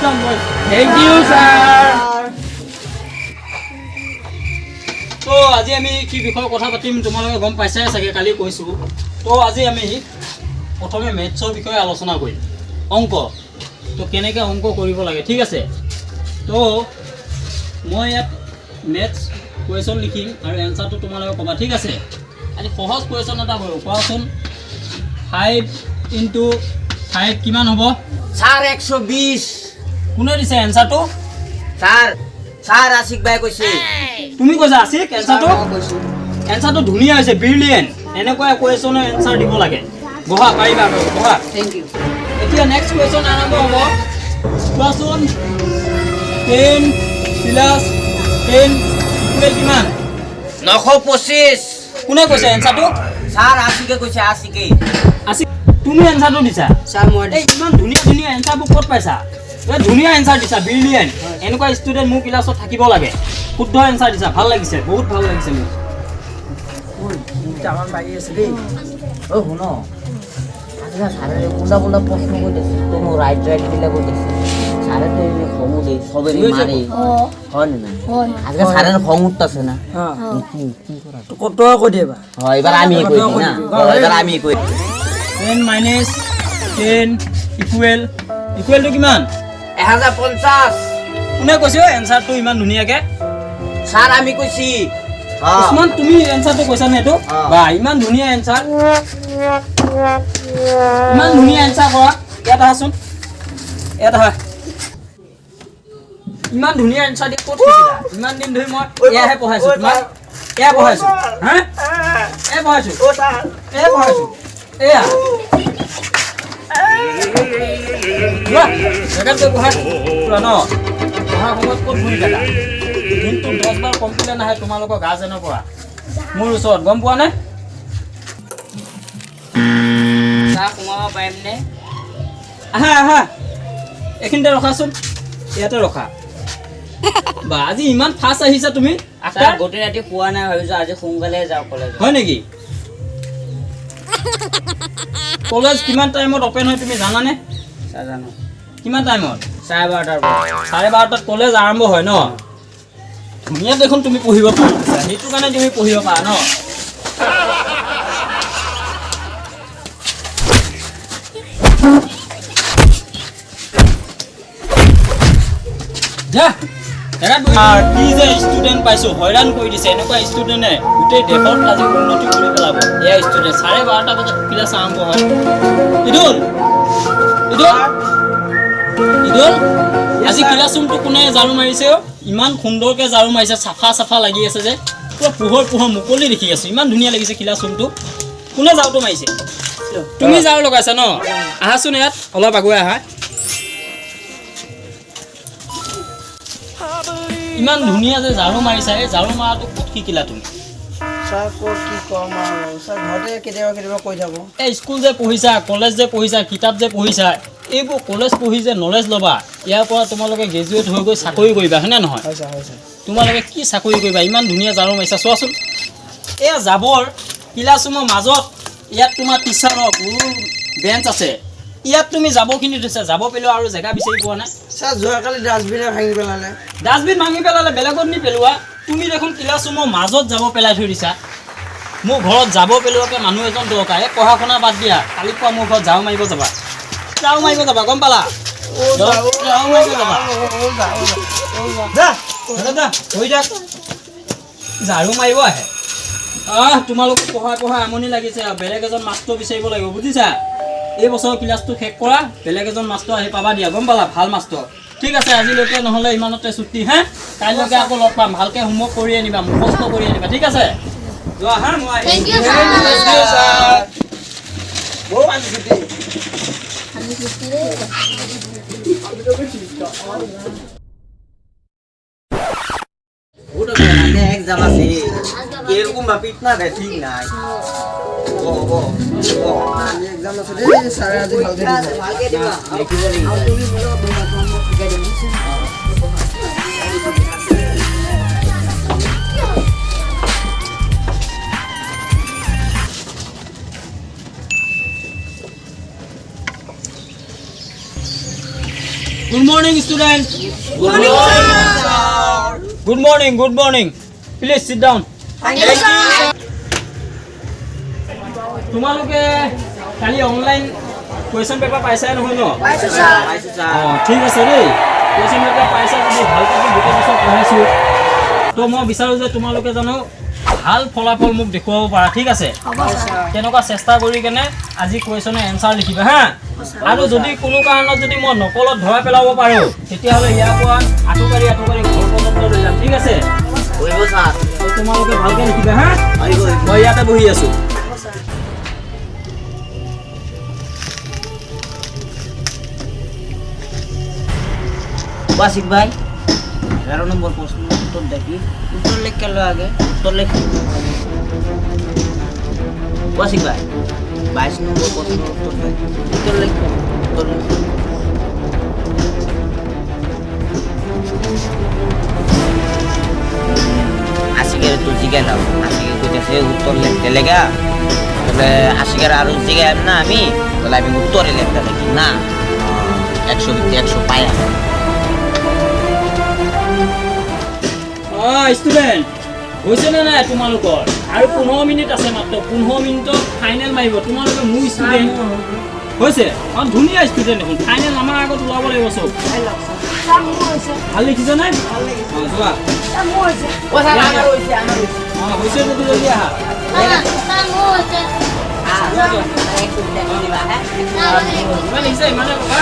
welcome, boys. Thank you, sir. তো আজি আমি কি বিষয়ে কথা পাতিম তোমালোকে গম পাইছাই চাগে কালি কৈছোঁ তো আজি আমি প্ৰথমে মেথছৰ বিষয়ে আলোচনা কৰিম অংক তো কেনেকৈ অংক কৰিব লাগে ঠিক আছে তো মই ইয়াত মেথছ কুৱেশ্যন লিখিম আৰু এনচাৰটো তোমালোকে ক'বা ঠিক আছে আজি সহজ কুৱেশ্যন এটা কৰোঁ কোৱাচোন 5 × 5 কিমান হ'ব স্যাৰ 120 কোনে দিছে এনচাৰটো স্যাৰ আশিক ভাই কৈছে তুমি কৈছা আশিক এনচাৰটো ধুনীয়া হৈছে ব্ৰিলিয়েণ্ট এনেকুৱা কুৱেশ্যনৰ এনচাৰ দিব লাগে বহা পাৰিবা বহা থ্যাংক ইউ এতিয়া নেক্সট কুৱেশ্যন আৰম্ভ হ'ব কোৱাচোন 10 প্লাছ 10 ইকুৱেল কিমান 925 কোনে কৈছে এনচাৰটো স্যাৰ আশিকে কৈছে আশিকে আশিক তুমি এনচাৰটো দিছা স্যাৰ মই এই ইমান ধুনীয়া ধুনীয়া এনচাৰবোৰ ক'ত পাইছা এই ধুনীয়া এনচাৰ দিছা ব্ৰিলিয়েণ্ট এনেকুৱা ষ্টুডেণ্ট মোৰ ক্লাছত থাকিব লাগে শুদ্ধ এনচাৰ দিছা ভাল লাগিছে বহুত ভাল লাগিছে মোৰ জামান বাগি আছে দেই ও শুন আজকে স্যারে কোনটা কোনটা প্রশ্ন কইতেছে তুমি রাইট দিলে কইতেছে স্যারে তো এই খমু দেই সবেরই মারে হন না আজকে স্যারের খমু উঠতাছে না হ্যাঁ কি করা তো কত কই দেবা হ্যাঁ এবার আমি কই দিই না এবার আমি কই 10 মাইনাস 10 ইকুৱেল টু কিমান 1050 কোনে কৈছে এনচাৰটো ইমান ধুনীয়াকে স্যাৰ আমি কইছি উসমান তুমি এনচাৰটো কৈছা নে এইটো বা ইমান ধুনীয়া এনচাৰ কৰা ইয়াত আহাচোন ইয়াত আহা ইমান ধুনীয়া এনচাৰ দিয়া ক'ত শিকিলা ইমান দিন ধৰি মই এয়াহে পঢ়াইছোঁ তোমাক এয়া পঢ়াইছোঁ হা এয়া পঢ়াইছোঁ ও স্যার এয়া পঢ়াইছোঁ এয়া জেগাত গৈ পঢ়া পুৰা ন পঢ়া সময়ত ক'ত ভুল থাকা দিনটো 10 বাৰ কমপ্লেইন আহে তোমালোকৰ গাৰ্জেনৰ পৰা মোৰ ওচৰত গম পোৱা নে স্যাৰ কমাব পাৰিম নে আহা এইখিনিতে ৰখাচোন ইয়াতে ৰখা বা আজি ইমান ফাষ্ট আহিছা তুমি স্যাৰ গোটেই ৰাতি শুৱা নাই ভাবিছো আজি সোনকালে যাওঁ কলেজ হয় নেকি কলেজ কিমান টাইমত অপেন হয় তুমি জানানে স্যার জানো কিমান টাইমত 12:30 12:30 কলেজ আৰম্ভ হয় ন ধুনীয়া দেখোন তুমি পঢ়িব পাৰিছা সেইটো কাৰণে তুমি পঢ়িব পাৰা ন যা কি যে ষ্টুডেণ্ট পাইছোঁ হয়ৰাণ কৰি দিছে এনেকুৱা ষ্টুডেণ্টে গোটেই দেশত আজি উন্নতি কৰি পেলাব এয়া ষ্টুডেণ্ট 12:30 বজাত ক্লাছ আৰম্ভ হয় ইদুল আজি ক্লাছৰুমটো কোনে ঝাৰু মাৰিছে ইমান সুন্দৰকৈ ঝাৰু মাৰিছে চাফা লাগি আছে যে পুৰা পোহৰ মুকলি দেখি আছোঁ ইমান ধুনীয়া লাগিছে ক্লাছৰুমটো কোনে ঝাৰুটো মাৰিছে তুমি ঝাৰু লগাইছা ন আহাচোন ইয়াত অলপ আগুৱাই আহা ইমান ধুনীয়া যে ঝাৰু মাৰিছা এই ঝাৰু মাৰাটো ক'ত শিকিলা তুমি স্যাৰ কি কম আৰু স্যাৰ ঘৰতে কেতিয়াবা কৈ থাকো এই স্কুল যে পঢ়িছা কলেজ যে পঢ়িছা কিতাপ যে পঢ়িছা এইবোৰ কলেজ পঢ়ি যে নলেজ ল'বা ইয়াৰ পৰা তোমালোকে গ্ৰেজুৱেট হৈ গৈ চাকৰি কৰিবা হয়নে নহয় তোমালোকে কি চাকৰি কৰিবা ইমান ধুনীয়া ঝাৰু মাৰিছা চোৱাচোন এয়া জাবৰ ক্লাছৰুমৰ মাজত ইয়াত তোমাৰ টিচাৰৰ বেঞ্চ আছে ইয়াত তুমি জাবৰখিনি থৈছা যাব পেলোৱা আৰু জেগা বিচাৰি পোৱা নাই স্যাৰ যোৱাকালি ডাষ্টবিনে ভাঙি পেলালে বেলেগত নি পেলোৱা তুমি দেখোন ক্লাছৰুমৰ মাজত যাব পেলাই থৈ দিছা মোৰ ঘৰত যাব পেলোৱাকৈ মানুহ এজন দৰকাৰ এই পঢ়া শুনা বাদ দিয়া কালি পুৱা মোৰ ঘৰত ঝাৰু মাৰিব যাবা গম পালা ঝাৰু মাৰিব আহে তোমালোক পঢ়াই আমনি লাগিছে বেলেগ এজন মাষ্টৰ বিচাৰিব লাগিব বুজিছা এই বছৰ ক্লাছটো শেষ কৰা বেলেগ এজন মাষ্টৰ আহি পাবা দিয়া গম পালা ভাল মাষ্টৰ ঠিক আছে আজিলৈকে নহ'লে ইমানতে ছুটি হে কাইলৈকে আকৌ লগ পাম ভালকৈ হোমৱৰ্ক কৰি আনিবা মুখস্থ কৰি আনিবা ঠিক আছে যোৱা হা মই Thank you, sir. एग्जाम আছে এরকম ভাবে ইতনা রে ঠিক নাই এক্সাম আছে রে স্যার আজ ভালকে দিবা দেখিব লাগিব তুমি বলো তোমার শিখাই দিম Good morning, student. Good morning, sir. Good morning. Good morning. Please sit down. Thank you, sir. তোমালোকে কালি অনলাইন কুৱেশ্যন পেপাৰ পাইছাই নহয় ন? পাইছোঁ, sir. ঠিক আছে দেই। কুৱেশ্যন পেপাৰ পাইছা যদি ভালকৈ গোটেই বছৰ পঢ়াইছোঁ। তো মই বিচাৰোঁ যে তোমালোকে জানো ভাল ফলাফল মোক দেখুৱাব পাৰা, ঠিক আছে? হ'ব, sir. তেনেকুৱা চেষ্টা কৰি কেনে আজি কুৱেশ্যনৰ এনচাৰ লিখিবা হা। আৰু যদি কোনো কাৰণত যদি মই নকলত ধৰাই পেলাব পাৰোঁ তেতিয়াহ'লে ইয়াৰ পৰা আঁঠুকাৰি ঘৰ পৰ্যন্ত লৈ যাম, ঠিক আছে? কৰিব ছাৰ তো তোমালোকে ভালকৈ লিখিবা হা। আহিব মই ইয়াতে বহি আছোঁ। वासिक भाई 11 नंबर प्रश्न उत्तर देखी उत्तर लिख के लो आगे उत्तर लिख वासिक भाई 22 नंबर प्रश्न उत्तर देखी उत्तर लिख आशिकेर तो जिगा ना आशिके কইতাছে उत्तर লিখতে লেগা তাহলে আশিকের আর জিগাম না আমি তাহলে আমি উত্তরে লিখতে থাকি না 100 ভিতরে 100 পায়া ষ্টুডেণ্ট হৈছেনে নাই তোমালোকৰ? আৰু 15 মিনিট আছে মাত্ৰ। 15 মিনিটত ফাইনেল মাৰিব। তোমালোকে মোৰ ষ্টুডেণ্ট হৈছে ধুনীয়া ষ্টুডেণ্ট দেখোন। ফাইনেল আমাৰ আগত ওলাব লাগিব চব। ভাল লিখিছে নাই? যোৱা হৈছে যদি জলদি আহা। ইমান লিখিছে ইমানে ক'বা।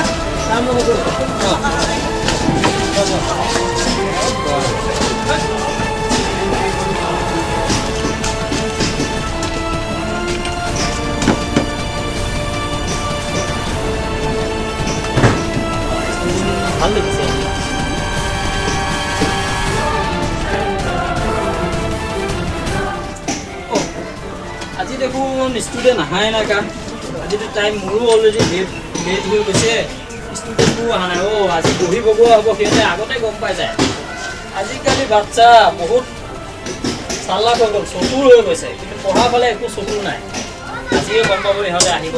ভাল লাগিছে। আজি দেখোন ষ্টুডেণ্ট আহাই নাই কা। আজিতো টাইম মোৰো অলৰেডি লেট হৈ গৈছে। ষ্টুডেণ্টবোৰ অহা নাই। আজি বহিবগৈ হ'ব সিহঁতে আগতে গম পাই যায়। আজিকালি বাচ্চা বহুত চালাক হৈ গ'ল, চতুৰ হৈ গৈছে, কিন্তু পঢ়া ফালে একো চতুৰ নাই। আজিয়ে গম পাব ইহঁতে আহিব।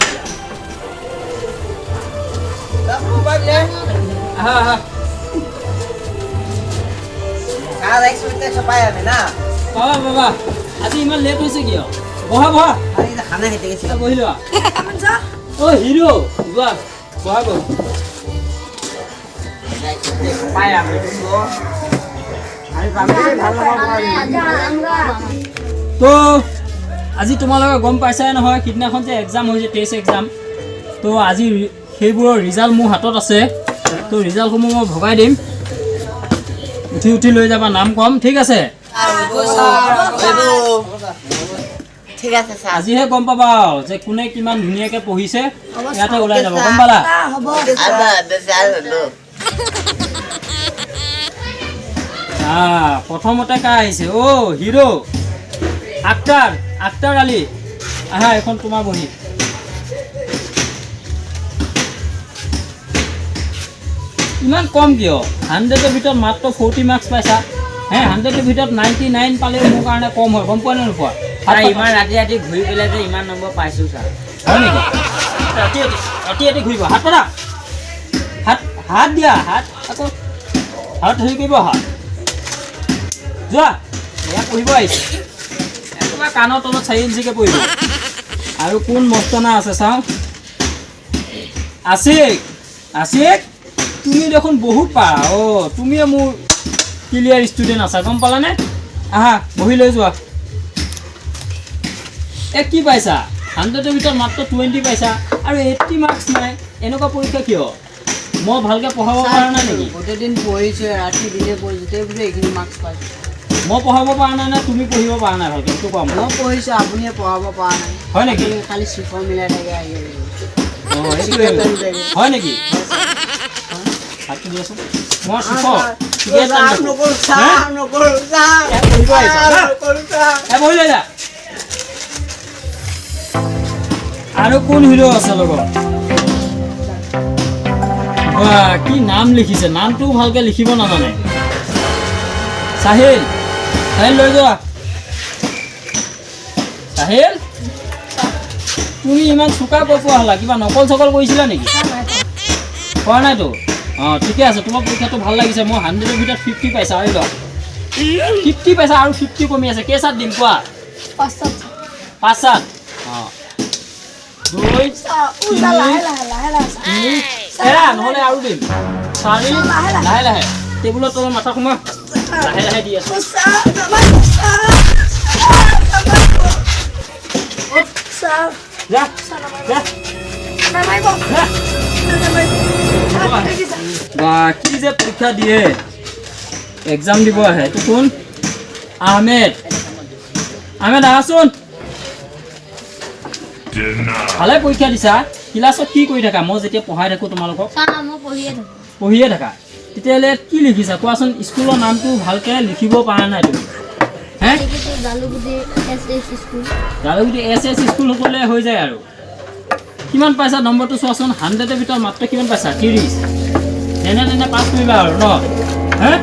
আহা আহা বাবা আজি ইমান লেট হৈছে কিয়? বহা বহা খানা খেতে গেছিল বহি লোৱা। হিৰো যোৱা বহা গ'ল। তো আজি তোমালোকে গম পাইছাই নহয় সিদিনাখন যে এক্সাম হৈছে টেষ্ট এক্সাম। তো আজি সেইবোৰৰ ৰিজাল্ট মোৰ হাতত আছে। তো ৰিজাল্টসমূহ মই ভগাই দিম। উঠি উঠি লৈ যাবা, নাম কম, ঠিক আছে? ঠিক আছে স্যার আজিহে গম পাবা যে কোনে কিমান ধুনীয়াকৈ পঢ়িছে। ইয়াতে ওলাই যাব, গম পালা? প্ৰথমতে কা আহিছে? হিৰো আক্তাৰ আলী। আহা এখন তোমাৰ বহি। ইমান কম কিয়? 100ৰ ভিতৰত মাত্ৰ 40 মাৰ্কছ পাইছা। 100ৰ ভিতৰত 99 পালেও মোৰ কাৰণে কম হয়, গম পোৱা নে নোপোৱা? ইমান ৰাতি ৰাতি ঘূৰি পেলাই যে ইমান নম্বৰ পাইছোঁ ছাৰ। হয় নেকি? ৰাতি ঘূৰিব। হাত পাতা, হাত দিয়া, আকৌ হাত হেৰি কৰিব। যোৱা এয়া পঢ়িব আহিছে। একেবাৰে কাণৰ তলত 4 ইঞ্চিকৈ পঢ়িব। আৰু কোন মস্তানা আছে চাওঁ। আছিক তুমি দেখোন বহুত পাৰা। তুমিয়ে মোৰ ক্লিয়াৰ ষ্টুডেণ্ট আছা, গম পালানে? আহা বহি লৈ যোৱা। কি পাইছা? 100ৰ ভিতৰত মাত্ৰ 20 পাইছা আৰু 80 মাৰ্কছ নাই। এনেকুৱা পৰীক্ষা কিয়? মই ভালকৈ পঢ়াব পৰা নাই নেকি? গোটেইদিন পঢ়িছে, ৰাতি দিনে পঢ়িছে, গোটেই এইখিনি মাৰ্কছ পাইছে। মই পঢ়াব পৰা নাই নে তুমি পঢ়িব পৰা নাই ভালকৈ? সেইটো কোৱা। মই পঢ়িছোঁ, আপুনিয়ে পঢ়াব পৰা নাই। হয় নেকি? খালি চিফৰ মিলাই থাকে আহি হয় নেকি? হাতটো দিয়াচোন। মই বহি লৈ যা। আৰু কোন হিৰো আছে লগত? কি নাম লিখিছে? নামটোও ভালকৈ লিখিব নাজানে। চাহিল লৈ যোৱা। চাহিল তুমি ইমান চোকা কৈ পোৱা হ'লা? কিবা নকল চকল কৰিছিলা নেকি? কৰা নাইতো। অঁ ঠিকে আছে, তোমাৰ পৰীক্ষাটো ভাল লাগিছে। মই 100ৰ ভিতৰত 50 পাইছা হয় লওক, 50 পাইছা আৰু 50 কমি আছে। কেইচাত দিম কোৱা? 5 চাত। অঁ 2 এৰা নহ'লে আৰু দিম 4 লাহে লাহে টেবুলৰ তলত মাথা সোমোৱা, লাহে লাহে দি আছো। যা যা বা কি যে পৰীক্ষা দিয়ে, এক্সাম দিব আহে। এইটো কোন? আহমেদ। আহমেদ আহাচোন। ভালে পৰীক্ষা দিছা। ক্লাছত কি কৰি থাকা? মই যেতিয়া পঢ়াই থাকোঁ তোমালোকক পঢ়িয়ে থাকা, তেতিয়াহ'লে কি লিখিছা কোৱাচোন? স্কুলৰ নামটো ভালকৈ লিখিব পৰা নাই তুমি? হে জালুগুটি SS স্কুল সকলে হৈ যায় আৰু। কিমান পাইছা নম্বৰটো চোৱাচোন? 100ৰ ভিতৰত মাত্ৰ কিমান পাইছা? 30। যেনে তেনে পাছ কৰিবা আৰু ন? হে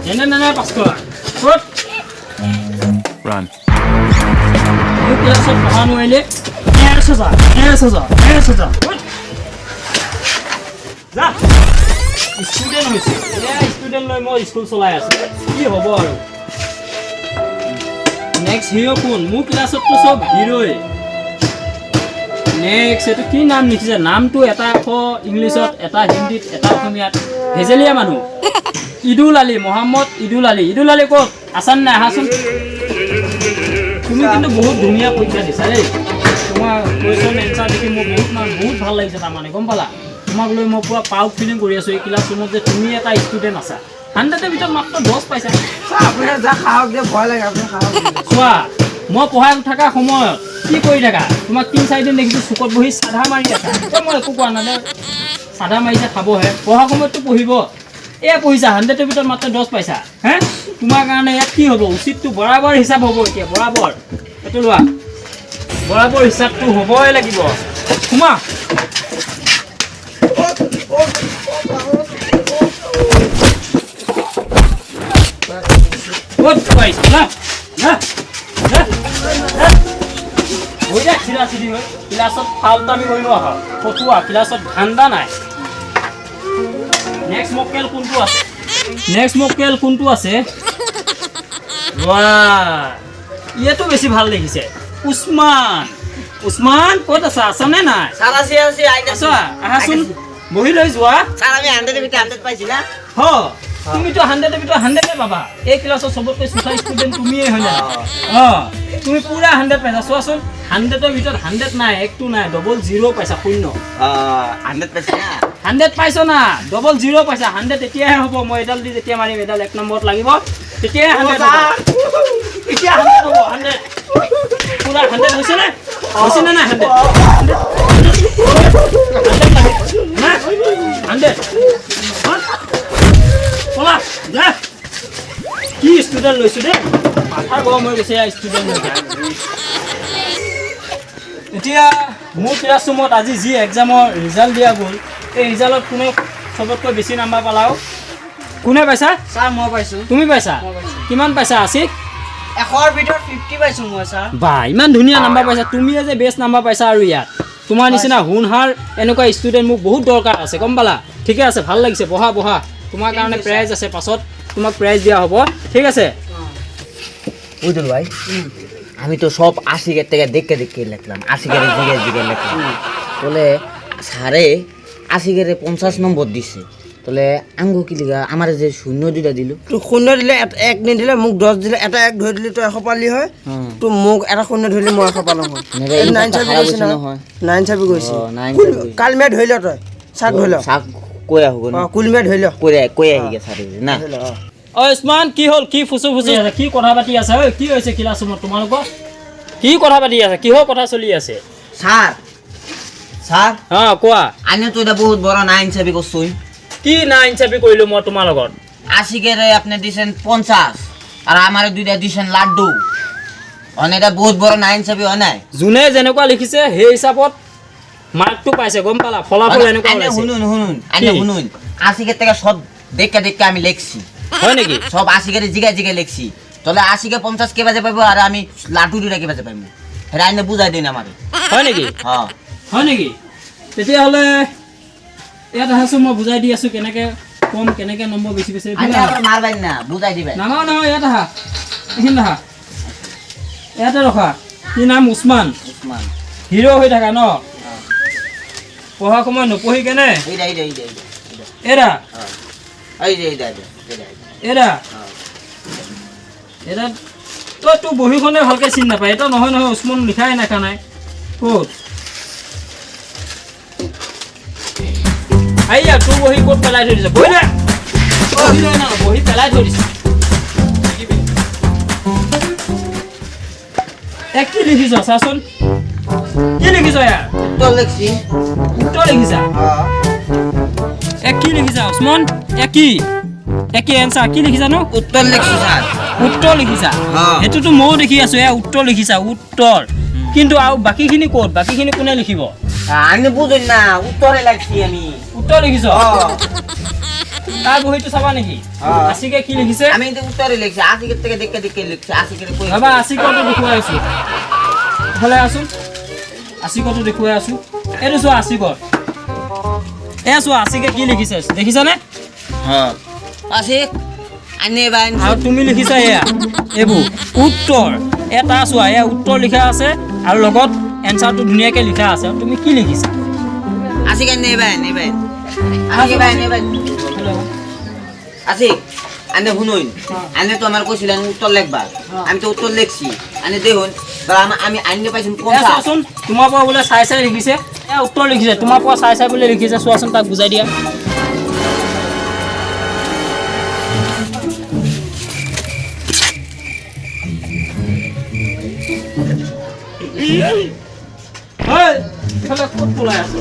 যেনে তেনে পাছ কৰা। ক'ত মোৰ ক্লাছত পঢ়া নোৱাৰিলে যা ষ্টুডেণ্ট হৈছে। ষ্টুডেণ্ট লৈ মই স্কুল চলাই আছো, কি হ'ব আৰু। নেক্সট হিৰ' কোন? মোৰ ক্লাছততো চব হিৰ'ই। নেক্সট এইটো কি নাম লিখিছে? নামটো এটা আখৰ ইংলিছত, এটা হিন্দীত, এটা অসমীয়াত। হেজেলীয়া মানুহ। ইদুল আলী, মহম্মদ ইদুল আলী। ইদুল আলী ক'ত আছান নাই? আহাচোন। তুমি কিন্তু বহুত ধুনীয়া পৰীক্ষা দিছা দেই। তোমাৰ কুৱেশ্যন এনচাৰ দেখি মোৰ বহুত ভাল লাগিছে তাৰমানে, গম পালা? তোমাক লৈ মই পুৰা প্ৰাউড ফিলিং কৰি আছোঁ এই ক্লাছৰুমত যে তুমি এটা ষ্টুডেণ্ট আছা। 100ৰ ভিতৰত মাত্ৰ 10 পাইছা। চোৱা মই পঢ়াই থকা সময়ত কি কৰি থাকা? তোমাক 3-4 দিন দেখিছোঁ চুকত বহি চাধা মাৰি আছা। মই একো কোৱা নাই, চাধা মাৰিছে খাবহে। পঢ়া সময়ততো পঢ়িব। এয়া পঢ়িছা, 100ৰ ভিতৰত মাত্ৰ 10 পাইছা। হে তোমাৰ কাৰণে ইয়াত কি হ'ব? উচিতটো বৰাবৰ হিচাপ হ'ব। এতিয়া বৰাবৰ এইটো লোৱা, বৰাবৰ হিচাপটো হ'বই লাগিব। সোমা ক'ত পাইছা না? চিধা-চিধি হৈ ক্লাছত ফাউলদামি কৰিব আহা। ফটোৱা ক্লাছত ধান্দা নাই। নেক্সট মক্কেল কোনটো আছে? ইয়াতো বেছি ভাল দেখিছে। উছমান ক'ত আছা? আছানে নাই? আহাচোন, বহি লৈ যোৱা। তুমিতো 100ৰ ভিতৰত 100 পাবা। এই ক্লাছৰ চবতকৈ চোকা ষ্টুডেণ্ট তুমিয়ে হয় না? তুমি পুৰা 100 পাইছা। চোৱাচোন 100ৰ ভিতৰত 100 নাই, 1টো নাই, 00 পাইছা। 0 100 পাইছ না, 00 পাইছা। 100 তেতিয়াহে হ'ব। মই এডাল দি যেতিয়া মাৰিম, এডাল 1 নম্বৰত লাগিব, তেতিয়াহে 100 হ'ব। এতিয়া 100 হ'ব। 100 পুৰা 100 হৈছে নে? হৈছে নে নাই? 100 পলা যা। কি ষ্টুডেণ্ট লৈছো দেই, মাথা গৰম হৈ গৈছে ষ্টুডেণ্ট। এতিয়া মোৰ ক্লাছৰুমত আজি যি এক্সামৰ ৰিজাল্ট দিয়া গ'ল, এই ৰিজাল্টত কোনে চবতকৈ বেছি নাম্বাৰ পালাও? কোনে পাইছা? ছাৰ মই পাইছোঁ। তুমি পাইছা? কিমান পাইছা? 80? 100ৰ ভিতৰত 50 পাইছোঁ মই ছাৰ। বা ইমান ধুনীয়া নাম্বাৰ পাইছা। তুমিয়ে যে বেষ্ট নাম্বাৰ পাইছা। আৰু ইয়াত তোমাৰ নিচিনা হুনহাৰ এনেকুৱা ষ্টুডেণ্ট মোক বহুত দৰকাৰ আছে, গম পালা? ঠিকে আছে, ভাল লাগিছে। বহা। তোমাৰ কাৰণে প্ৰাইজ আছে, পাছত তোমাক প্ৰাইজ দিয়া হ'ব, ঠিক আছে? বুঝল ভাই, আমি তো সব আশিকের থেকে দেখে লিখলাম, আশিকের জিগে লিখলাম। বলে স্যারে আশিকের 50 নম্বর দিছে। তাহলে আঙ্গু কি লিখা? আমার যে 0 2টা দিল। তো 0 দিলে 1 নিদিলে মোক 10 দিলে, এটা 1 ধৰি দিলে তো 100 পালি হয়। তো মোক এটা 0 ধৰিলে মই 100 পালো হয়। 9 চাবি গৈছে নহয়। 9 চাবি গৈছে। কাল মে ধৰিল তই। সাক ধৰিল। সাক কই আহব না। কুল মে ধৰিল। কই আহি গে স্যারে না। উছমান কি হ'ল? কি ফুচু কি কথা পাতি আছে? ঐ কি হৈছে ক্লাছৰুমত তোমালোকৰ? কি কথা পাতি আছে? কিহৰ কথা চলি আছে? স্যাৰ কোৱা। আনে তো এটা বহুত বড় 9 চাবি কৰছই। কি না ইনচাফি কৰিলো মই তোমাৰ লগত? আশিকের আপনি দিছেন 50 আর আমারে দুইটা দিছেন লাড্ডু। অনেটা বহুত বড় 9 চাবি অনাই। যোনে যেনেকুৱা লিখিছে সেই হিচাপত মাৰ্কটো পাইছে, গম পালা? ফলাফল এনেকুৱা আনে ওলাইছে। শুনুন আশিকের থেকে সব দেখে আমি লিখছি। হয় নেকি? সব আশিকের জিগা লিখছি। তাহলে আশিকে 50 কে বাজে পাইবো আর আমি লাড্ডু দুইটা কে বাজে পাইবো? এটা আইনে বুঝাই দিন আমারে। হয় নেকি? হ্যাঁ হয় নেকি? তেতিয়াহ'লে ইয়াত আহাচোন মই বুজাই দি আছোঁ কেনেকৈ কম কেনেকৈ নম্বৰ বেছি বেছি আমি আকৌ মাৰবাই না বুজাই দিবাই নামাও নহয় ইয়াত আহা এইখিনি আহা ইয়াতে ৰখা কি নাম উছমান উছমান হিৰ' হৈ থাকা ন পঢ়া সময় নপঢ়ি কেনে এইডা এৰা এইডা এৰা এৰা তই তোৰ বহীখনে ভালকৈ চিনি নাপায় এটা নহয় নহয় উছমান লিখাই নাখা নাই ক'ত আইয়া তোৰ বহী ক'ত পেলাই থৈ দিছে বহি দে বহি পেলাই থৈ দিছে কি লিখিছ চাচোন কি লিখিছ ইয়াৰ উত্তৰ লিখছি উত্তৰ লিখিছা কি লিখিছা উছমান কি এনচাৰ কি লিখিছা নো উত্তৰ লিখছি স্যাৰ উত্তৰ লিখিছা হ্যাঁ। সেইটোতো ময়ো দেখি আছো এয়া উত্তৰ লিখিছা উত্তৰ কিন্তু আৰু বাকীখিনি ক'ত বাকীখিনি কোনে লিখিব আমি বুঝুন না উত্তৰে লাগছি আমি উত্তৰ লিখিছ তাৰ বহীটো চাবা নেকি হ্যাঁ। আশিকে কি লিখিছে আমি কিন্তু উত্তৰে লিখছি আশিকেৰ থেকে দেখে লিখছি আশিকেৰ কই বাবা আশিকটো দেখুৱাই আছো ইফালে আছোন আশিকটো দেখুৱাই আছো এইটো চোৱা আশিকৰ এয়া চোৱা আশিকে কি লিখিছে দেখিছানে হ্যাঁ আশিক আনে বাইন আৰু তুমি লিখিছা এয়া এইবোৰ উত্তৰ এটা চোৱা এয়া উত্তৰ লিখা আছে আৰু লগত এনচাৰটো ধুনীয়াকৈ লিখা আছে আৰু তুমি কি লিখিছা আশিক আনে বাইন আশিক আনে শুনুন আনে তো আমার কইছিলেন উত্তর লিখবা আমি তো উত্তর লিখছি আনে দেখুন আমি আইনে পাইছিম এয়া চোৱাচোন তোমাৰ পৰা বোলে চাই চাই লিখিছে এয়া উত্তৰ লিখিছে তোমাৰ পৰা চাই চাই বোলে লিখিছে চোৱাচোন তাক বুজাই দিয়া ইফালে ক'ত পলাই আছ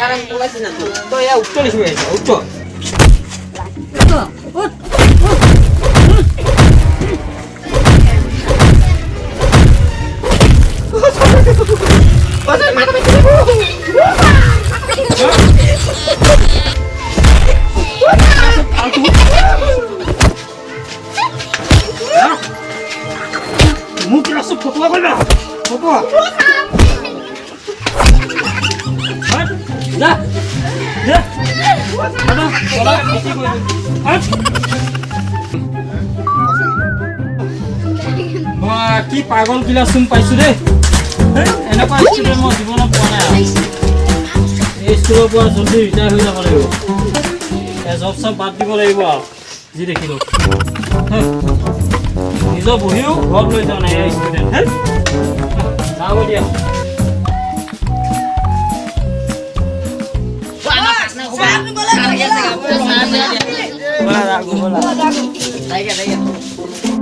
আমি বলাইছি না তো তই এয়া উত্তৰ লিখিব আহিছ উত্তৰ মোক ক্লাছত ফটোৱা কৰিবা ফটোৱা যা যা কি পাগল ক্লাছ চোন পাইছো দেই এনেকুৱা ষ্টুডেণ্ট মই জীৱনত পোৱা নাই এই স্কুলৰ পৰা জলদি ৰিটায়াৰ হৈ যাব লাগিব জব চব বাদ দিব লাগিব আৰু যি দেখিলোঁ নিজৰ বহিও ঘৰত লৈ যোৱা নাই এই ষ্টুডেণ্ট যাব দিয়া Saya